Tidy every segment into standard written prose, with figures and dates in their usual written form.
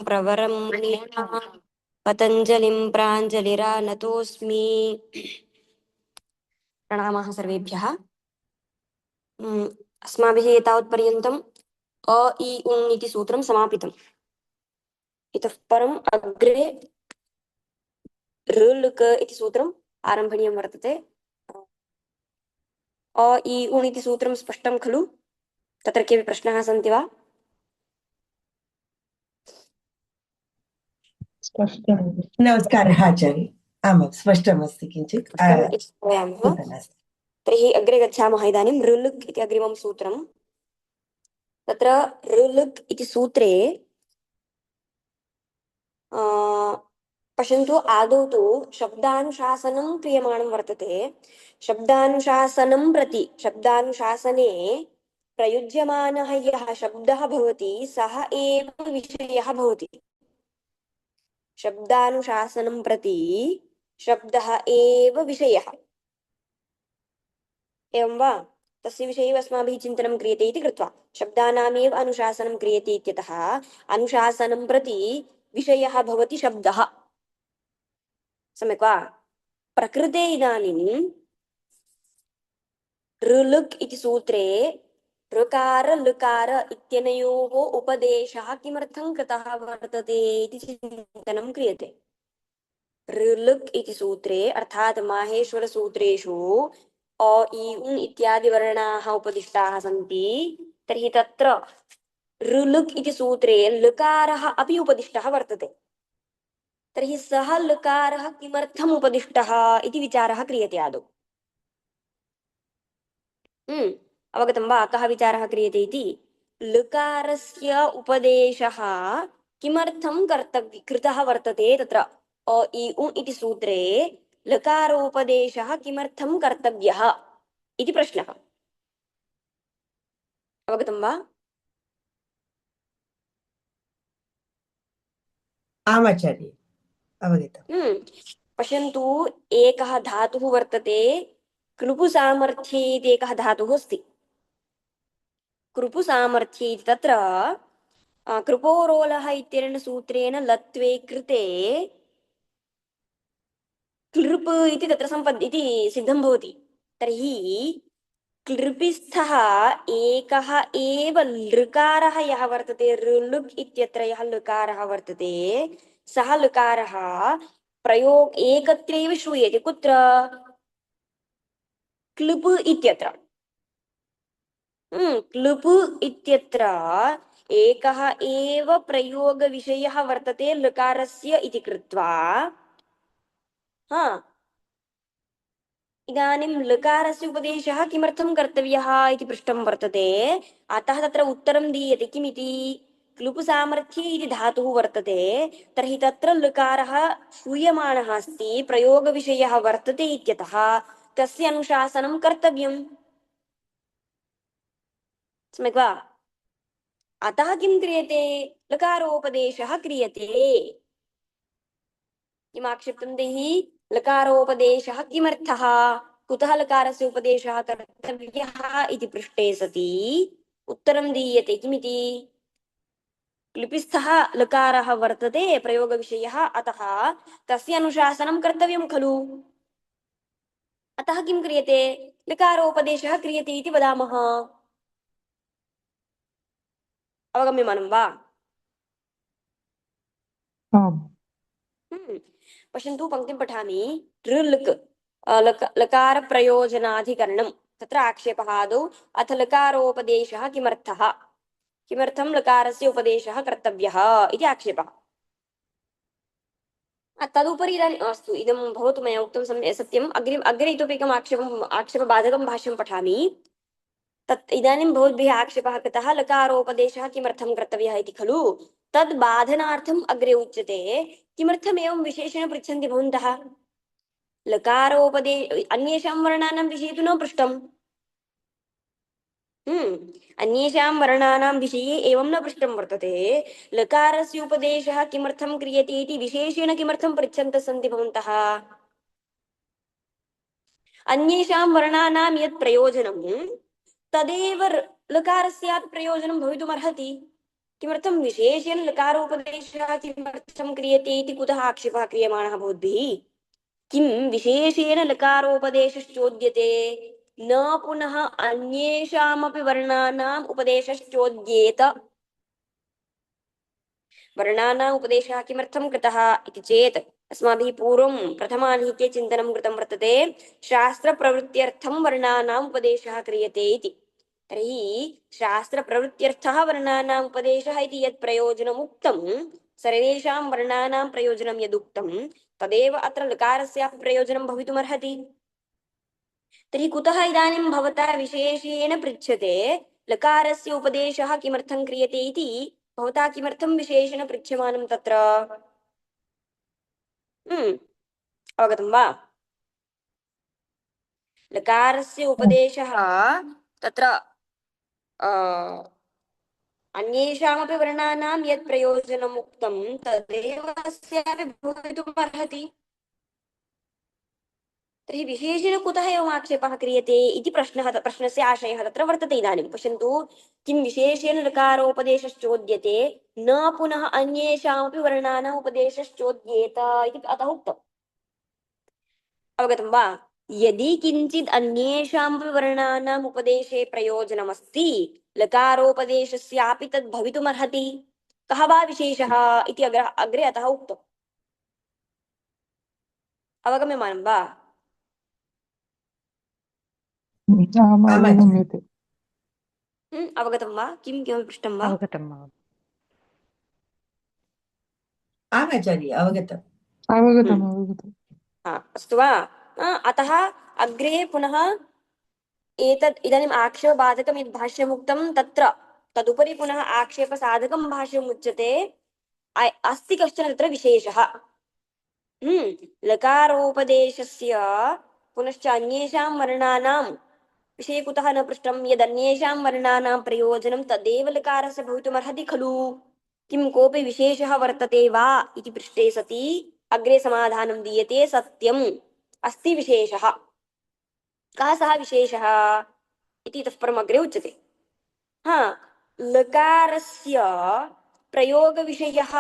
प्रवरं मुनीनां पतञ्जलिं प्राञ्जलिरानतोऽस्मि। प्रणामाः सर्वेभ्यः। अस्माभिः एतावत्पर्यन्तम् अ इ उन् इति सूत्रं समापितम्। इतः परम् अग्रे ऋ लृक् इति सूत्रम् आरम्भणीयं वर्तते। अ इ उण् इति सूत्रं स्पष्टं खलु? तत्र केऽपि प्रश्नाः सन्ति वा? स्पष्टं नमस्कारः आचार्य। आमां स्पष्टमस्ति किञ्चित् स्पष्टम्। तर्हि अग्रे गच्छामः। इदानीं ऋ लृक् इति अग्रिमं सूत्रं। तत्र ऋ लृक् इति सूत्रे पश्यन्तु, आदौ तु शब्दानुशासनं क्रियमाणं वर्तते। शब्दानुशासनं प्रति शब्दानुशासने प्रयुज्यमानः यः शब्दः भवति सः एव विषयः भवति। शब्दानुशासनं प्रति शब्दः एव विषयः, एवं वा? तस्य विषये अस्माभिः चिन्तनं क्रियते इति कृत्वा शब्दानामेव अनुशासनं क्रियते इत्यतः अनुशासनं प्रति विषयः भवति शब्दः। सम्यक् वा? प्रकृते इदानीं ऋ लृक् इति सूत्रे ऋकार लृकार इत्यनयोः उपदेशः किमर्थं कृतः वर्तते इति चिन्तनं क्रियते। ऋ लृक् इति सूत्रे अर्थात् माहेश्वरसूत्रेषु अ इ उन् इत्यादि वर्णाः उपदिष्टाः सन्ति। तर्हि तत्र ऋ लृक् इति सूत्रे लकारः अपि उपदिष्टः वर्तते। तर्हि सः लकारः किमर्थम् उपदिष्टः इति विचारः क्रियते आदौ। अवगतं वा? कः विचारः क्रियते इति? लकारस्य उपदेशः किमर्थं कृतः वर्तते तत्र अ इ उ इति सूत्रे लकारोपदेशः किमर्थं कर्तव्यः इति प्रश्नः। अवगतं वा? आमाचार्य अवगतम्। पश्यन्तु, एकः धातुः वर्तते, कृपुसामर्थ्ये इति एकः धातुः अस्ति। कृपुसामर्थ्ये इति तत्र कृपोरोलः इत्यनेन सूत्रेण लत्वे कृते क्लृप् इति तत्र इति सिद्धं भवति। तर्हि क्लृपिस्थः एकः एव लृकारः यः वर्तते, ऋलृक् इत्यत्र यः लकारः वर्तते, सः लकारः एकत्रैव श्रूयते। कुत्र? क्लृप् इत्यत्र। क्लृप् इत्यत्र एकः एव प्रयोगविषयः वर्तते लकारस्य इति कृत्वा इदानीं लकारस्य उपदेशः किमर्थं कर्तव्यः इति पृष्टं वर्तते। अतः तत्र उत्तरं दीयते। किमिति? क्लुप् इति धातुः वर्तते, तर्हि तत्र लकारः श्रूयमाणः अस्ति, प्रयोगविषयः वर्तते इत्यतः तस्य अनुशासनं कर्तव्यम्। सम्यक् वा? अतः किं क्रियते? लकारोपदेशः क्रियते। किमाक्षिप्तं तैः? लकारोपदेशः किमर्थः? कुतः लकारस्य उपदेशः कर्तव्यः इति पृष्टे सति उत्तरं दीयते। किमिति? लिपिस्थः लकारः वर्तते प्रयोगविषयः, अतः तस्य अनुशासनं कर्तव्यं खलु। अतः किं क्रियते? लकारोपदेशः क्रियते इति वदामः। अवगम्यमानं वा? पश्यन्तु, पङ्क्तिं पठामि। ऋलृक् लकारप्रयोजनाधिकरणं, तत्र आक्षेपः आदौ। अथ लकारोपदेशः किमर्थः? किमर्थं लकारस्य उपदेशः कर्तव्यः इति आक्षेपः। तदुपरि इदानीम् अस्तु, इदं भवतु, मया उक्तं सत्यम्। अग्रे इतोपि एकम् आक्षेपबाधकं भाष्यं पठामि। तत् इदानीं भवद्भिः आक्षेपः कृतः लकारोपदेशः किमर्थं कर्तव्यः इति खलु। तद् बाधनार्थम् अग्रे उच्यते। किमर्थम् एवं विशेषेण पृच्छन्ति भवन्तः? अन्येषां वर्णानां विषये तु न पृष्टम्। अन्येषां वर्णानां विषये एवं न पृष्टं वर्तते। लकारस्य उपदेशः किमर्थं क्रियते इति विशेषेण किमर्थं पृच्छन्तः सन्ति भवन्तः? अन्येषां वर्णानां यत् प्रयोजनं तदेव लकारस्यापि प्रयोजनं भवितुमर्हति। किमर्थं विशेषेण लकारोपदेशः किमर्थं क्रियते इति कुतः आक्षेपः क्रियमाणः भवद्भिः? किं विशेषेण लकारोपदेशश्चोद्यते न पुनः अन्येषामपि वर्णानाम् उपदेशश्चोद्येत। वर्णानाम् उपदेशः किमर्थं कृतः इति चेत् अस्माभिः पूर्वं प्रथमानीके चिन्तनं कृतं वर्तते, शास्त्रप्रवृत्त्यर्थं वर्णानाम् उपदेशः क्रियते इति। तर्हि शास्त्रप्रवृत्त्यर्थः वर्णानाम् उपदेशः इति यत् प्रयोजनम् उक्तं, सर्वेषां वर्णानां प्रयोजनं यदुक्तं तदेव अत्र लकारस्यापि प्रयोजनं भवितुमर्हति। तर्हि कुतः इदानीं भवता विशेषेण पृच्छ्यते लकारस्य उपदेशः किमर्थं क्रियते इति? भवता किमर्थं विशेषेण पृच्छ्यमानं तत्र? अवगतं वा? लकारस्य उपदेशः तत्र अन्येषामपि वर्णानां यत् प्रयोजनम् उक्तं तदेव अस्यापि भवितुमर्हति। तर्हि विशेषेण कुतः एवम् आक्षेपः क्रियते इति प्रश्नस्य आशयः तत्र वर्तते। इदानीं पश्यन्तु, किं विशेषेण ऋकारोपदेशश्चोद्यते न पुनः अन्येषामपि वर्णानाम् उपदेशश्चोद्येत इति अतः उक्तम्। अवगतं वा? यदि किञ्चित् अन्येषामपि वर्णानाम् उपदेशे प्रयोजनमस्ति, लकारोपदेशस्यापि तद् भवितुमर्हति। कः वा विशेषः इति अग्रे अतः उक्तम्। अवगम्यमानं वा? अवगम्यते। अवगतं वा? किं किमपि पृष्टं वा? अवगतम् आम् आचार्य, अवगतम्। अवगतम् अवगतम्। अस्तु वा? अतः अग्रे पुनः एतत् इदानीम् आक्षेपबाधकं यद् भाष्यमुक्तं तत्र तदुपरि पुनः आक्षेपसाधकं भाष्यम् उच्यते। अस्ति कश्चन तत्र विशेषः। लकारोपदेशस्य पुनश्च अन्येषां वर्णानां विषये कुतः न पृष्टं? यदन्येषां वर्णानां प्रयोजनं तदेव लकारस्य भवितुमर्हति खलु। किं कोऽपि विशेषः वर्तते वा इति पृष्टे सति अग्रे समाधानं दीयते, सत्यम् अस्ति विशेषः। कः सः विशेषः इति इतः परम् अग्रे उच्यते। लकारस्य प्रयोगविषयः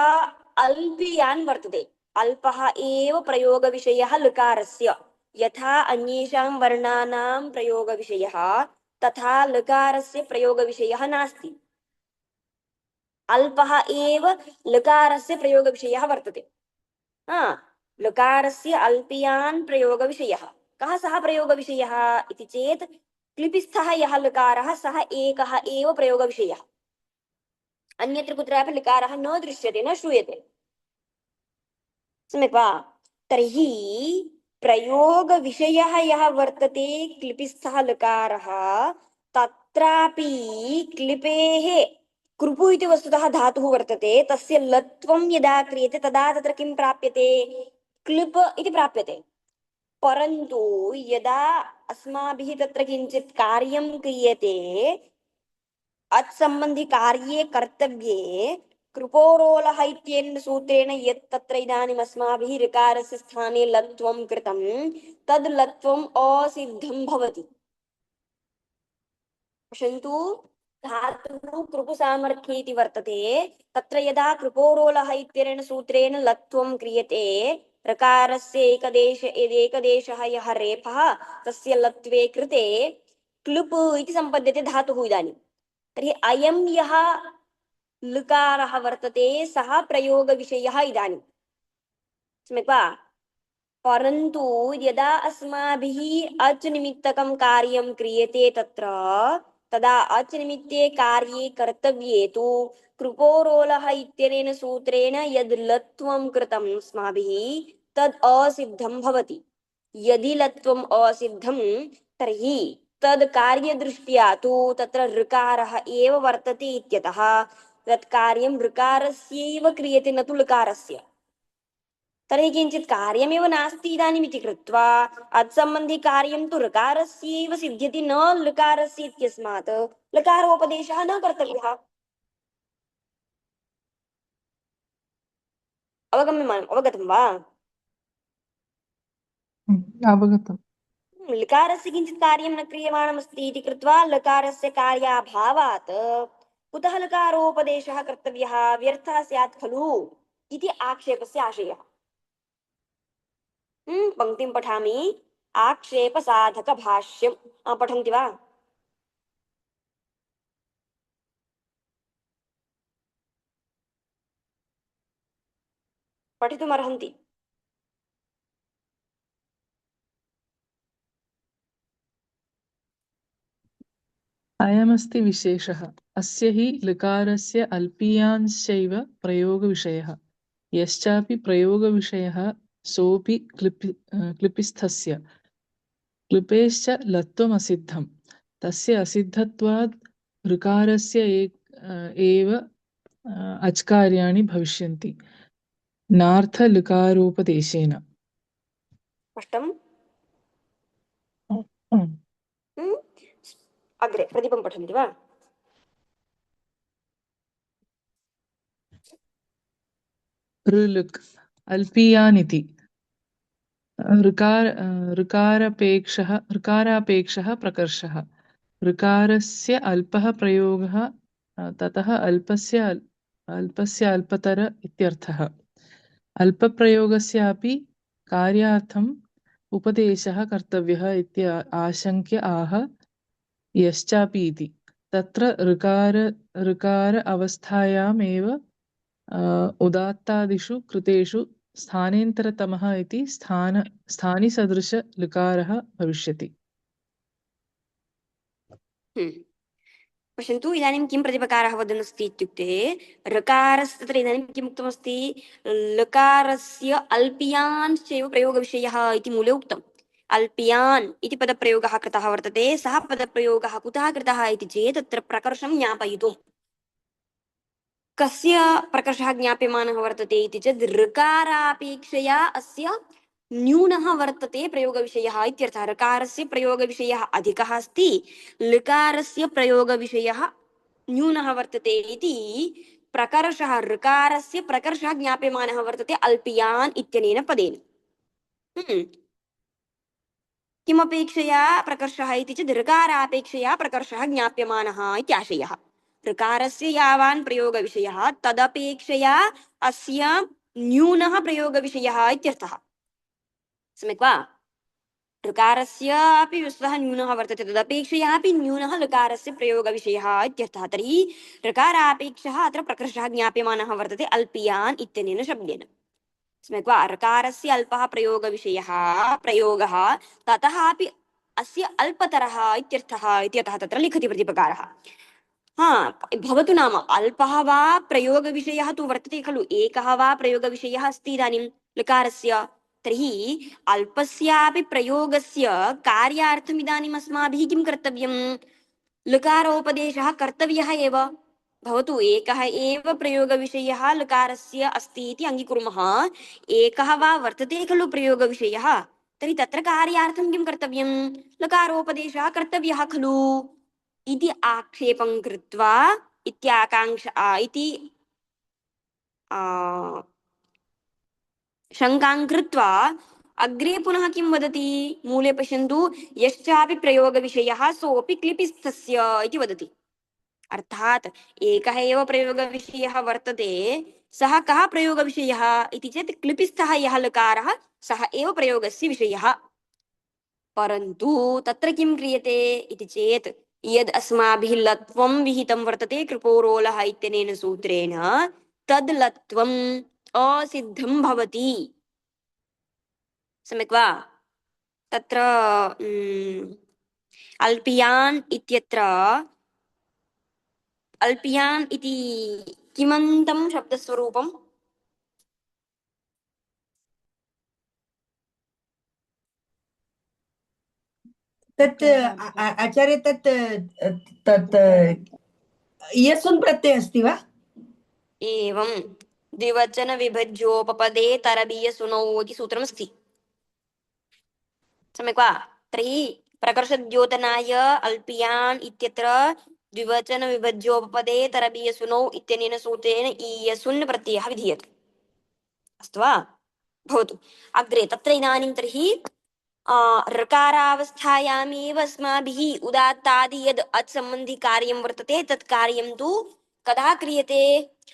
अल्पीयान् वर्तते। अल्पः एव प्रयोगविषयः लकारस्य। यथा अन्येषां वर्णानां प्रयोगविषयः तथा लकारस्य प्रयोगविषयः नास्ति। अल्पः एव लकारस्य प्रयोगविषयः वर्तते। लकारस्य अल्पीयान् प्रयोगविषयः। कः सः प्रयोगविषयः इति चेत् क्लिपिस्थः यः लकारः सः एकः एव प्रयोगविषयः। अन्यत्र कुत्रापि लकारः न दृश्यते, न श्रूयते। सम्यक् वा? तर्हि प्रयोगविषयः यः वर्तते क्लिपिस्थः लकारः, तत्रापि क्लिपेः कृपु इति वस्तुतः धातुः वर्तते। तस्य लत्वं यदा क्रियते तदा तत्र किं प्राप्यते? क्लिप इति प्राप्यते। परन्तु यदा अस्माभिः तत्र किञ्चित् कार्यं क्रियते, अत्सम्बन्धि कार्ये कर्तव्ये कृपोरोलः इत्यनेन सूत्रेण यत् तत्र इदानीम् अस्माभिः ऋकारस्य स्थाने लत्वं कृतं तद् लत्वम् असिद्धं भवति। पश्यन्तु, धातुः कृपुसामर्थ्ये इति वर्तते। तत्र यदा कृपोरोलः इत्यनेन सूत्रेण लत्वं क्रियते, ऋकारस्य एकदेशः यः रेफः तस्य लत्वे कृते क्लुप् इति सम्पद्यते धातुः। इदानीं तर्हि अयं यः लकारः वर्तते सः प्रयोगविषयः इदानीं। सम्यक् वा? परन्तु यदा अस्माभिः अच् निमित्तकं कार्यं क्रियते तत्र तदा अच् निमित्ते कार्ये कर्तव्ये तु कृपोरोलः इत्यनेन सूत्रेण यद् लत्वं कृतम् अस्माभिः तद् असिद्धं भवति। यदि लत्वम् असिद्धं तर्हि तद् कार्यदृष्ट्या तु तत्र ऋकारः एव वर्तते इत्यतः तत् कार्यं ऋकारस्यैव क्रियते, न तु लकारस्य। तर्हि किञ्चित् कार्यमेव नास्ति इदानीम् इति कृत्वा अत्सम्बन्धि कार्यं तु ऋकारस्यैव सिद्ध्यति, न लकारस्य इत्यस्मात् लकारोपदेशः न कर्तव्यः। अवगतं वा? अवगतम्। लकारस्य किञ्चित् कार्यं न क्रियमाणमस्ति इति कृत्वा लकारस्य कार्याभावात् कुतः लकारोपदेशः कर्तव्यः व्यर्थः स्यात् खलु इति आक्षेपस्य आशयः। पंक्तिं पठामि। आक्षेपसाधकभाष्यं पठन्ति वा? पठितुमर्हन्ति। अयमस्ति विशेषः। अस्य हि लकारस्य अल्पीयांश्चैव प्रयोगविषयः। यश्चापि प्रयोगविषयः सोऽपि क्लिपिस्थस्य क्लिपेश्च लत्वमसिद्धम्। तस्य असिद्धत्वाद् ऋकारस्य एव अच्कार्याणि भविष्यन्ति नार्थलकारोपदेशेन। स्पष्टम्? अग्रे प्रदीपं पठन्ति वा? ऋलुक् अल्पीयानिति ऋकारापेक्षः प्रकर्षः। ऋकारस्य अल्पः प्रयोगः ततः अल्पस्य अल्पतर इत्यर्थः। अल्पप्रयोगस्यापि कार्यार्थम् उपदेशः कर्तव्यः इति आशङ्क्य आह यश्चापि इति। तत्र ऋकार अवस्थायामेव उदात्तादिषु कृतेषु स्थानेन्तरतमः इति स्थानिसदृश लकारः भविष्यति। पश्यन्तु, इदानीं किं प्रतिपकारः वदन्नस्ति इत्युक्ते ऋकारस्य तत्र इदानीं किम् उक्तमस्ति? लकारस्य अल्पियान्श्चैव प्रयोगविषयः इति मूले उक्तम्। अल्पियान् इति पदप्रयोगः कृतः वर्तते। सः पदप्रयोगः कुतः कृतः इति चेत् तत्र प्रकर्षं ज्ञापयितुम्। कस्य प्रकर्षः ज्ञाप्यमानः वर्तते इति चेत् ऋकारापेक्षया अस्य न्यूनः वर्तते प्रयोगविषयः इत्यर्थः। ऋकारस्य प्रयोगविषयः अधिकः अस्ति, लकारस्य प्रयोगविषयः न्यूनः वर्तते इति प्रकर्षः, ऋकारस्य प्रकर्षः ज्ञाप्यमानः वर्तते अल्पियान् इत्यनेन पदेन। किमपेक्षया प्रकर्षः इति चेत् ऋकारापेक्षया प्रकर्षः ज्ञाप्यमानः इति आशयः। ऋकारस्य यावान् प्रयोगविषयः तदपेक्षया अस्य न्यूनः प्रयोगविषयः इत्यर्थः। सम्यक् वा? ऋकारस्यापि वस्तुतः न्यूनः वर्तते, तदपेक्षयापि न्यूनः लकारस्य प्रयोगविषयः इत्यर्थः। तर्हि ऋकारापेक्षः अत्र प्रकर्षः ज्ञाप्यमानः वर्तते अल्पियान् इत्यनेन शब्देन। सम्यक् वा? ऋकारस्य अल्पः प्रयोगः ततः अपि अस्य अल्पतरः इत्यर्थः इत्यतः तत्र लिखति प्रतिपकारः। भवतु नाम अल्पः वा प्रयोगविषयः तु वर्तते खलु, एकः वा प्रयोगविषयः अस्ति इदानीं लकारस्य। तर्हि अल्पस्यापि प्रयोगस्य कार्यार्थम् इदानीम् अस्माभिः किं कर्तव्यं? लकारोपदेशः कर्तव्यः एव। भवतु एकः एव प्रयोगविषयः लकारस्य अस्ति इति अङ्गीकुर्मः, एकः वा वर्तते खलु प्रयोगविषयः, तर्हि तत्र कार्यार्थं किं कर्तव्यं? लकारोपदेशः कर्तव्यः खलु इति आक्षेपं कृत्वा इति शङ्कां कृत्वा अग्रे पुनः किं वदति? मूले पश्यन्तु, यश्चापि प्रयोगविषयः सोऽपि क्लिपिस्थस्य इति वदति। अर्थात् एकः एव प्रयोगविषयः वर्तते, सः कः प्रयोगविषयः इति चेत् क्लिपिस्थः यः लकारः सः एव प्रयोगस्य विषयः। परन्तु तत्र किं क्रियते इति चेत् यद् अस्माभिः लत्वं विहितं वर्तते कृपोरोलः इत्यनेन सूत्रेण, तद् लत्वम् असिद्धं भवति। सम्यक् वा? तत्र अल्पियान् इत्यत्र अल्पियान् इति किमन्तं शब्दस्वरूपम्? तत् आचार्य तत् तत् इयसुन् प्रत्ययः अस्ति वा? एवं द्विवचन विभज्योपपदे तरबीयसुनौ इति सूत्रमस्ति। सम्यक् वा? तर्हि प्रकर्षद्योतनाय अल्पियान् इत्यत्र द्विवचन विभज्योपपदे तरबीयसुनौ इत्यनेन सूत्रेण ईयसुन् प्रत्ययः विधीयते। अस्तु वा? भवतु। अग्रे तत्र इदानीं तर्हि ऋकारावस्थायामेव अस्माभिः उदात्तादि यद् अच् सम्बन्धि कार्यं वर्तते तत् कार्यं तु कदा क्रियते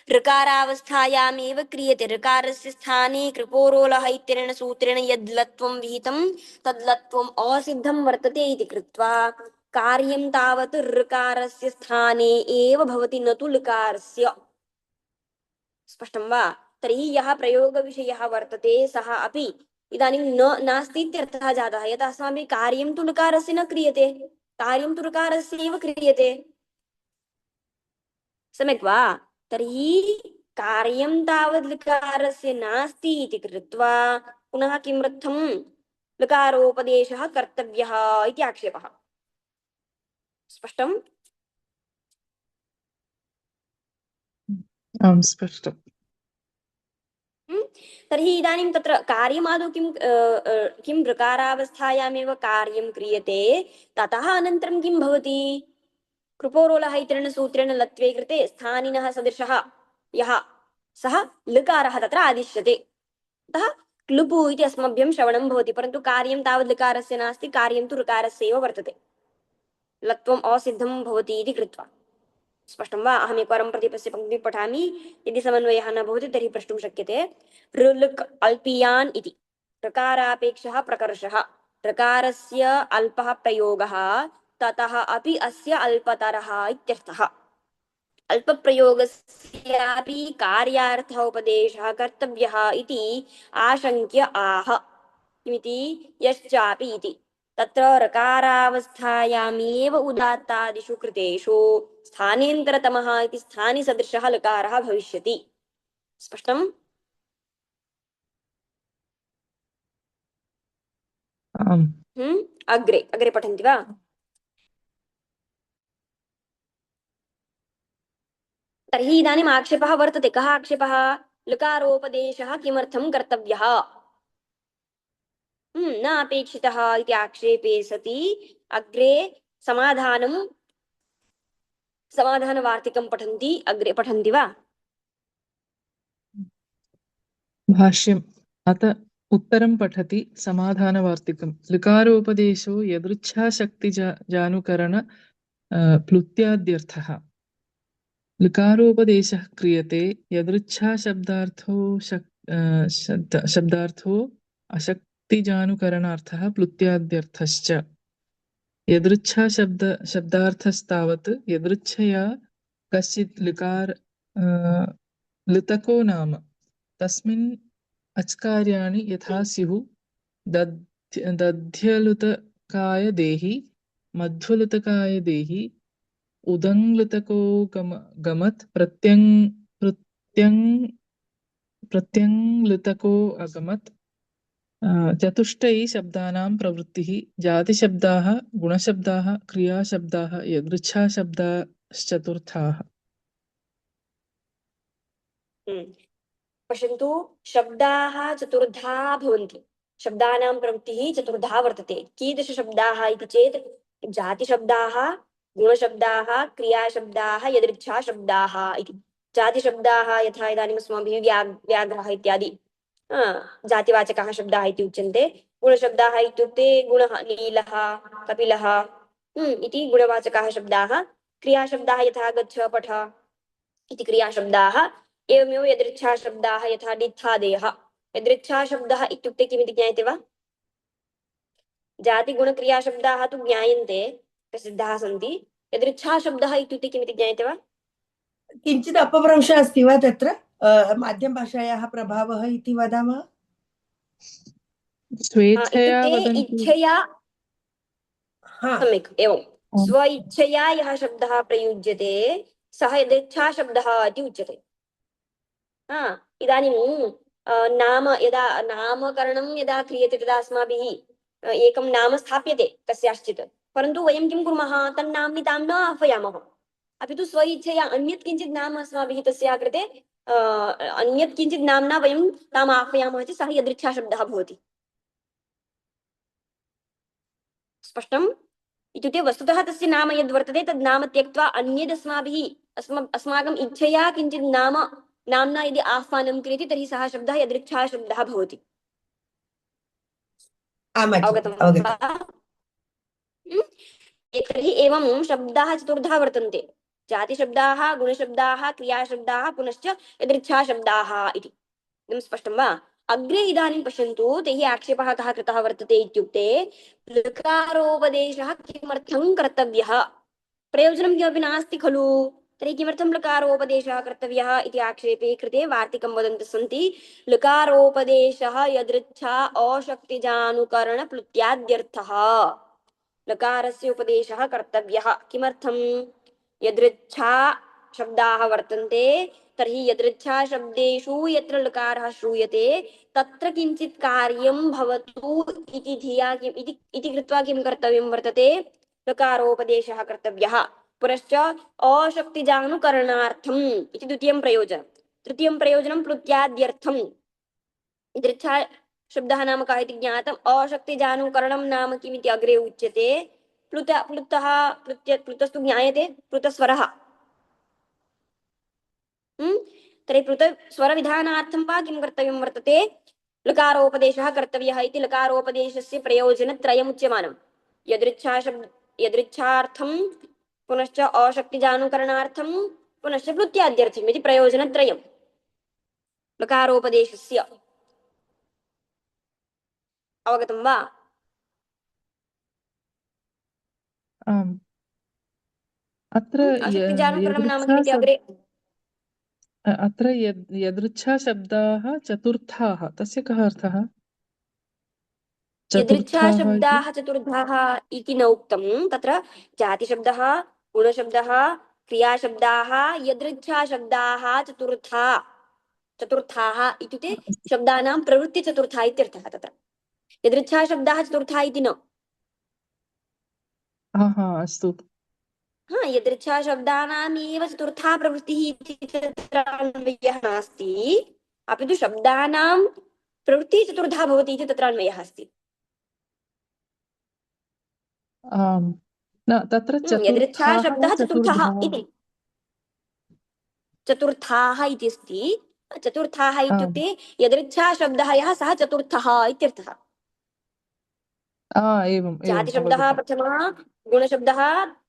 ऋकारावस्थायामेव क्रियते ऋकारस्य स्थाने कृपोरोलः इत्यनेन सूत्रेण यद् लत्वं विहितं तद् लत्वम् असिद्धं वर्तते इति कृत्वा कार्यं तावत् ऋकारस्य स्थाने एव भवति न तु लकारस्य स्पष्टं वा तर्हि यः प्रयोगविषयः वर्तते सः अपि इदानीं नास्ति इत्यर्थः जातः यतः अस्माभिः कार्यं तु लकारस्य न क्रियते कार्यं तु ऋकारस्य एव क्रियते सम्यक् वा तर्हि कार्यं तावद् लकारस्य नास्ति इति कृत्वा पुनः किमर्थं लकारोपदेशः कर्तव्यः इति आक्षेपः स्पष्टम् आम् स्पष्टम् तर्हि इदानीं तत्र कार्यमादौ किं ऋकारावस्थायामेव कार्यं क्रियते ततः अनन्तरं किं भवति कृपोरोलः इत्यनेन सूत्रेण लत्वे कृते स्थानिनः सदृशः यः सः लकारः तत्र आदिश्यते अतः क्लुपु इति अस्मभ्यं श्रवणं भवति परन्तु कार्यं तावद् लकारस्य नास्ति कार्यं तु ऋकारस्य एव वर्तते लत्वम् असिद्धं भवति इति कृत्वा स्पष्टं वा अहम् एकवारं प्रतिपस्य पङ्क्तिं पठामि यदि समन्वयः न भवति तर्हि प्रष्टुं शक्यते ऋलृक् अल्पीयान् इति ऋकारापेक्षः प्रकर्षः ऋकारस्य अल्पः प्रयोगः ततः अपि अस्य अल्पतरः इत्यर्थः अल्पप्रयोगस्यापि कार्यार्थः उपदेशः कर्तव्यः इति आशङ्क्य आह किमिति यश्चापि इति तत्र ऋकारावस्थायामेव उदात्तादिषु कृतेषु स्थानेन्तरतमः इति स्थानिसदृशः लकारः भविष्यति स्पष्टम् आम् अग्रे अग्रे पठन्ति वा तर्हि इदानीम् आक्षेपः वर्तते कः आक्षेपः लकारोपदेशः किमर्थं कर्तव्यः न अपेक्षितः इति आक्षेपे सति अग्रे समाधानवार्तिकं पठन्ति अग्रे पठन्ति वा भाष्यम् अत उत्तरं पठति समाधानवार्तिकं लकारोपदेशो यदृच्छाशक्तिजानुकरण प्लुत्याद्यर्थः लकारोपदेशः क्रियते शब्दार्थो अशक्तिजानुकरणार्थः प्लुत्याद्यर्थश्च शब्दार्थस्तावत् यदृच्छया कश्चित् लुतको नाम तस्मिन् अच्कार्याणि यथा स्युः दध्यलुतकाय देहि मध्वलुतकाय देहि उदङ्लुतको गमत् प्रत्यङ्लुतको अगमत् चतुष्टयी शब्दानां प्रवृत्तिः जातिशब्दाः गुणशब्दाः क्रियाशब्दाः यदृच्छाशब्दाश्चतुर्थाः पश्यन्तु शब्दाः चतुर्धा भवन्ति शब्दानां प्रवृत्तिः चतुर्धा वर्तते कीदृशशब्दाः इति चेत् जातिशब्दाः गुणशब्दाः क्रियाशब्दाः यदृच्छाशब्दाः इति जातिशब्दाः यथा इदानीम् अस्माभिः व्याघ्रः इत्यादि जातिवाचकाः शब्दाः इति उच्यन्ते गुणशब्दाः इत्युक्ते गुणः नीलः कपिलः इति गुणवाचकाः शब्दाः क्रियाशब्दाः यथा गच्छ पठ इति क्रियाशब्दाः एवमेव यदृच्छाशब्दाः यथा डित्थादयः यदृच्छाशब्दः इत्युक्ते किमिति ज्ञायते वा जातिगुणक्रियाशब्दाः तु ज्ञायन्ते प्रसिद्धाः सन्ति यदृच्छाशब्दः इत्युक्ते किमिति ज्ञायते वा किञ्चित् अपभ्रंशः अस्ति वा तत्र माध्यमभाषायाः प्रभावः इति वदामः स्वेच्छया इत्युक्ते वदन्ति इच्छया सम्यक् एवं स्व इच्छया यः शब्दः प्रयुज्यते सः यदृच्छाशब्दः इति उच्यते इदानीं यदा नामकरणं यदा क्रियते तदा अस्माभिः एकं नाम स्थाप्यते कस्याश्चित् परन्तु वयं किं कुर्मः तन्नाम्नि तां न आह्वयामः अपि तु स्व इच्छया अन्यत् किञ्चित् नाम अस्माभिः तस्याः कृते अन्यत् किञ्चित् नाम्ना वयं ताम् आह्वयामः चेत् सः यदृच्छाशब्दः भवति स्पष्टम् इत्युक्ते वस्तुतः तस्य नाम यद् वर्तते तद् नाम त्यक्त्वा अन्यदस्माभिः अस्माकम् इच्छया किञ्चित् नाम्ना यदि आह्वानं क्रियते तर्हि सः शब्दः यदृच्छाशब्दः भवति अवगतं वा तर्हि एवं शब्दाः चतुर्धा वर्तन्ते जातिशब्दाः गुणशब्दाः क्रियाशब्दाः पुनश्च यदृच्छाशब्दाः इति इदं स्पष्टं वा अग्रे इदानीं पश्यन्तु तैः आक्षेपः कः कृतः वर्तते इत्युक्ते लकारोपदेशः किमर्थं कर्तव्यः प्रयोजनं किमपि नास्ति खलु तर्हि किमर्थं लकारोपदेशः कर्तव्यः इति आक्षेपे कृते वार्तिकं वदन्तः सन्ति लकारोपदेशः यदृच्छा अशक्तिजानुकरणप्लुत्याद्यर्थः लकारस्य उपदेशः कर्तव्यः किमर्थं यदृच्छा शब्दाः वर्तन्ते तर्हि यदृच्छा शब्देषु यत्र लकारः श्रूयते तत्र किञ्चित् कार्यं भवतु इति धिया किम् इति कृत्वा किं कर्तव्यं वर्तते लकारोपदेशः कर्तव्यः पुनश्च अशक्तिजानुकरणार्थम् इति द्वितीयं प्रयोजनं तृतीयं प्रयोजनं प्लुत्याद्यर्थम् यदृच्छा शब्दः नाम कः इति ज्ञातम् अशक्तिजानुकरणं नाम किमिति अग्रे उच्यते प्लुतः प्लुतस्तु ज्ञायते प्लुतस्वरः तर्हि प्लुतस्वरविधानार्थं वा किं कर्तव्यं वर्तते लकारोपदेशः कर्तव्यः इति लकारोपदेशस्य प्रयोजनत्रयम् उच्यमानं यदृच्छार्थं पुनश्च अशक्तिजानुकरणार्थं पुनश्च प्लुत्याद्यर्थम् इति प्रयोजनत्रयं लकारोपदेशस्य अवगतं वा आम् अत्र अशक्तिजानुकरणं नाम यदृच्छा किमिति अग्रे अत्र यदृच्छाशब्दाः चतुर्थाः तस्य कः अर्थः चतुर्थाः इति यदृच्छाशब्दाः चतुर्धाः इति न उक्तं तत्र जातिशब्दः गुणशब्दः क्रियाशब्दाः यदृच्छाशब्दाः चतुर्थाः इत्युक्ते शब्दानां प्रवृत्तिचतुर्था इत्यर्थः तत्र यदृच्छाशब्दाः चतुर्था इति न अस्तु यदृच्छाशब्दानामेव चतुर्था प्रवृत्तिः इति तत्र अन्वयः नास्ति अपि तु शब्दानां प्रवृत्तिः चतुर्धा भवति इति तत्र अन्वयः अस्ति आम् न तत्र यदृच्छा चतुर्थाः वा शब्दः चतुर्थः चतुर्धाः इति चतुर्थाः इति अस्ति चतुर्थाः आम् इत्युक्ते यदृच्छा शब्दः यः सः चतुर्थः इत्यर्थः एवम् जातिशब्दः अवगतम् प्रथमः गुणशब्दः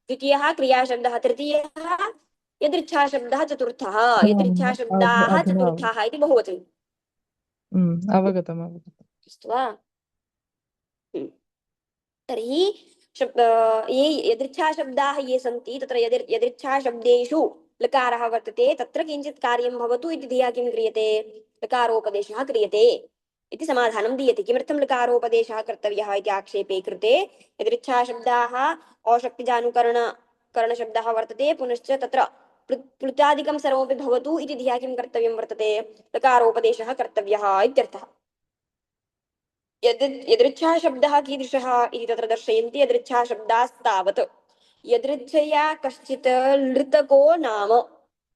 द्वितीयः क्रियाशब्दः तृतीयः यदृच्छाशब्दः चतुर्थः यदृच्छाशब्दाः अधुना चतुर्थाः इति बहुवचनं अवगतम् अस्तु वा तर्हि ये यदृच्छाशब्दाः ये सन्ति तत्र यदृच्छाशब्देषु लकारः वर्तते तत्र किञ्चित् कार्यं भवतु इति धिया किं क्रियते लकारोपदेशः क्रियते इति समाधानं दीयते किमर्थं लकारोपदेशः कर्तव्यः इति आक्षेपे कृते यदृच्छाशब्दाः अशक्तिजानुकरणशब्दः वर्तते पुनश्च तत्र प्लुतादिकं सर्वमपि भवतु इति धिया किं कर्तव्यं वर्तते लकारोपदेशः कर्तव्यः इत्यर्थः यदृच्छाशब्दः कीदृशः इति तत्र दर्शयन्ति यदृच्छाशब्दास्तावत् यदृच्छया कश्चित् लृतको नाम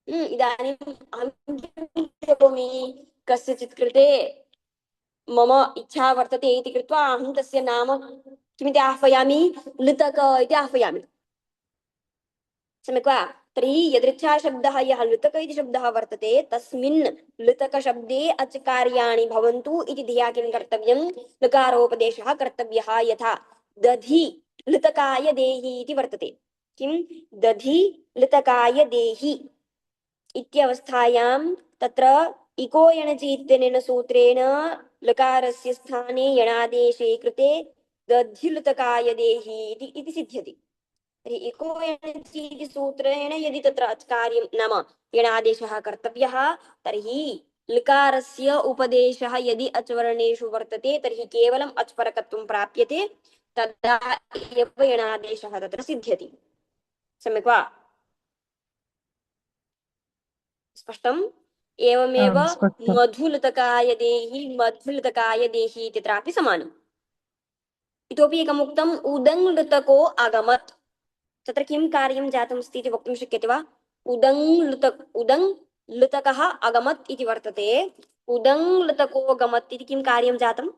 इदानीम् अहं किं करोमि कस्यचित् कृते मम इच्छा वर्तते इति कृत्वा अहं तस्य नाम किमिति आह्वयामि लृतक इति आह्वयामि सम्यक् वा तर्हि यदृच्छाशब्दः यः लृतक इति शब्दः वर्तते तस्मिन् लृतकशब्दे अच कार्याणि भवन्तु इति धिया किं कर्तव्यं लकारोपदेशः कर्तव्यः यथा दधि लृतकाय देहि इति वर्तते किं दधि लृतकाय देहि इत्यवस्थायां तत्र इको यणचि इत्यनेन सूत्रेण लकारस्य स्थाने यणादेशे कृते दध्यलुतकाय देहि इति सिद्ध्यति तर्हि इको यणचि इति सूत्रेण यदि तत्र कार्यं नाम यणादेशः कर्तव्यः तर्हि लकारस्य उपदेशः यदि अच्वर्णेषु वर्तते तर्हि केवलम् अच्परकत्वं प्राप्यते तदा एव यणादेशः तत्र सिद्ध्यति सम्यक् वा स्पष्टम् एवमेव स्पष्टम् मधुलतकाय देहि इत्यत्रापि समानम् इतोपि एकम् उक्तम् उदङ्लृतको अगमत् तत्र किं कार्यं जातमस्ति इति वक्तुं शक्यते वा उदङ्लृतकः अगमत् इति वर्तते उदङ्लृतको अगमत् इति किं कार्यं जातम्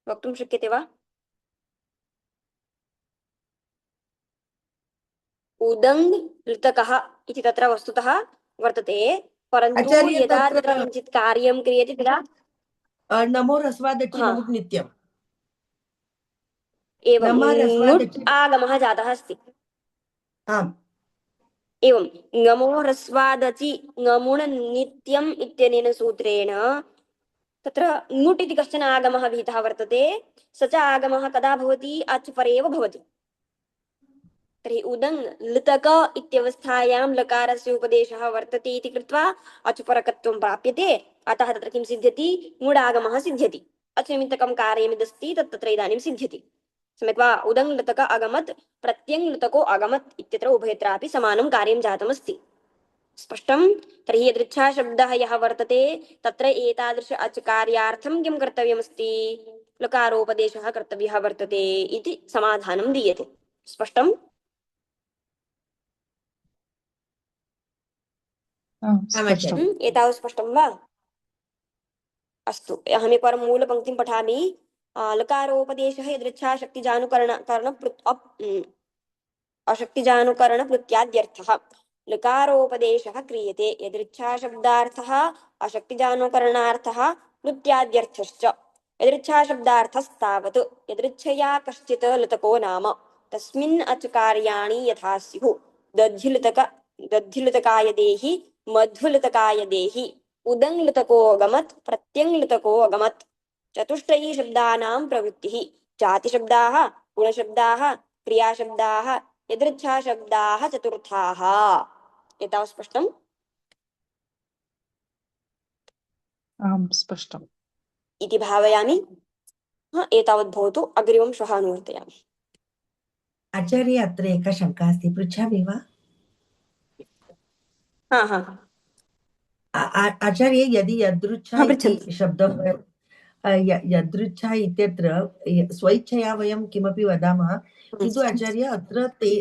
वक्तुं शक्यते वा उदङ्लृतकः इति तत्र वस्तुतः वर्तते परन्तु आचार्य यदा तत्र तत्र किञ्चित् कार्यं क्रियते तदा नमो रस्वादचि हा नमुत् नित्यम् एवं ङुट् नमरस्वादचि आगमः जातः अस्ति। आम् एवं ङमो ह्रस्वादचि ङमुण नित्यम् इत्यनेन सूत्रेण तत्र ङुट् इति कश्चन आगमः विहितः वर्तते। स च आगमः कदा भवति? अच् परे एव भवति। तर्हि उदङ् लृतक इत्यवस्थायां लकारस्य उपदेशः वर्तते इति कृत्वा अचुपरकत्वं प्राप्यते। अतः तत्र किं सिद्ध्यति? ङुडागमः सिद्ध्यति। अचनिमित्तकं कार्यमिदस्ति तत् तत्र इदानीं सिद्ध्यति। सम्यक् वा? उदङ् लृतक अगमत् प्रत्यङ् लृतको अगमत् इत्यत्र उभयत्रापि समानं कार्यं जातमस्ति। स्पष्टं? तर्हि यदृच्छाशब्दः यः वर्तते तत्र एतादृश अच् कार्यार्थं किं कर्तव्यमस्ति? लकारोपदेशः कर्तव्यः वर्तते इति समाधानं दीयते। स्पष्टं? स्पष्टम्। एतावत् स्पष्टं वा? अस्तु, अहमेकवारं मूलपङ्क्तिं पठामि। लकारोपदेशः अशक्तिजानुकरणप्रत्याद्यर्थः। लकारोपदेशः क्रियते यदृच्छाशब्दार्थः अशक्तिजानुकरणार्थः प्रत्याद्यर्थश्च। यदृच्छाशब्दार्थस्तावत् यदृच्छया कश्चित् लतको नाम तस्मिन् अच् कार्याणि यथा स्युः। दध्यलुतकाय देहि, मध्वलुतकाय देहि, उदङ्लुतको अगमत्, प्रत्यङ्लुतको अगमत्। चतुष्टयी शब्दानां प्रवृत्तिः। जातिशब्दाः, गुणशब्दाः, क्रियाशब्दाः, यदृच्छाशब्दाः चतुर्थाः। एतावत् स्पष्टम्? आम् स्पष्टम्। इति भावयामि। एतावत् भवतु, अग्रिमं श्वः अनुवर्तयामि। आचार्य अत्र एका शङ्का अस्ति, पृच्छामि वा? आचार्य यदि यदृच्छा इति पृच्छन्तु। शब्दं यदृच्छा इत्यत्र स्वैच्छया वयं किमपि वदामः, किन्तु आचार्य अत्र ते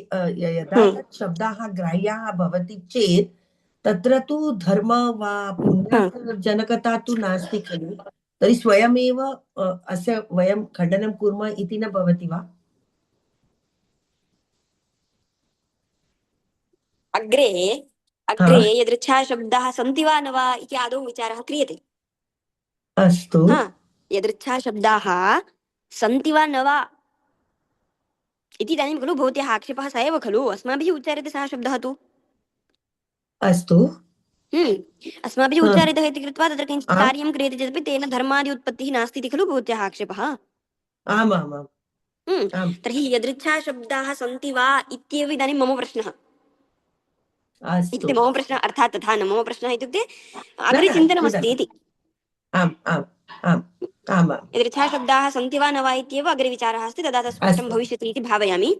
यदा तत् शब्दाः ग्राह्याः भवति चेत् तत्र तु धर्म वा पुण्यजनकता तु नास्ति खलु। तर्हि स्वयमेव अस्य वयं खण्डनं कुर्मः इति न भवति वा? अग्रे यदृच्छाशब्दाः सन्ति वा न वा इति आदौ विचारः क्रियते। अस्तु यदृच्छाशब्दाः सन्ति वा न वा इति इदानीं खलु भवत्याः आक्षेपः स एव खलु, अस्माभिः उच्चार्यते सः शब्दः तु। अस्तु अस्माभिः उच्चारितः इति कृत्वा तत्र किञ्चित् कार्यं क्रियते चेदपि तेन धर्मादि उत्पत्तिः नास्ति इति खलु भवत्याः आक्षेपः। आमामाम् तर्हि यदृच्छाशब्दाः सन्ति वा इत्येव इदानीं मम प्रश्नः। इत्युक्ते मम प्रश्नः अर्थात् तथा न, मम प्रश्नः इत्युक्ते अग्रे चिन्तनमस्ति इति। यदृच्छाशब्दाः सन्ति वा न वा इत्येव अग्रे विचारः अस्ति, तदा तत् स्पष्टं भविष्यति इति भावयामि।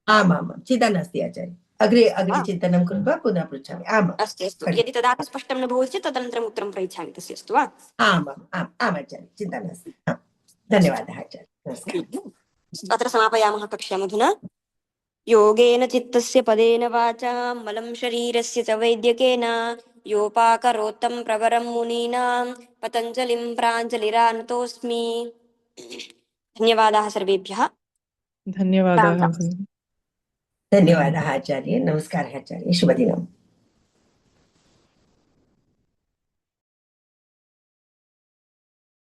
आमामां चिन्ता नास्ति आचार्य, अग्रे चिन्तनं कृत्वा पुनः पृच्छामि। अस्तु, यदि तदा स्पष्टं न भवति चेत् तदनन्तरम् उत्तरं प्रयच्छामि तस्य, अस्तु वा? आचार्य चिन्ता नास्ति। धन्यवादः आचार्य, नमस्कारः। अत्र समापयामः कक्ष्याम् अधुना। योगेन चित्तस्य पदेन वाचा मलं शरीरस्य च वैद्यकेन योपाकरोत्तं प्रवरं मुनीनां पतञ्जलिं प्राञ्जलिरानतोऽस्मि। धन्यवादाः सर्वेभ्यः। धन्यवादाः। धन्यवादाः आचार्य, नमस्कारः आचार्य, शुभदिनम्।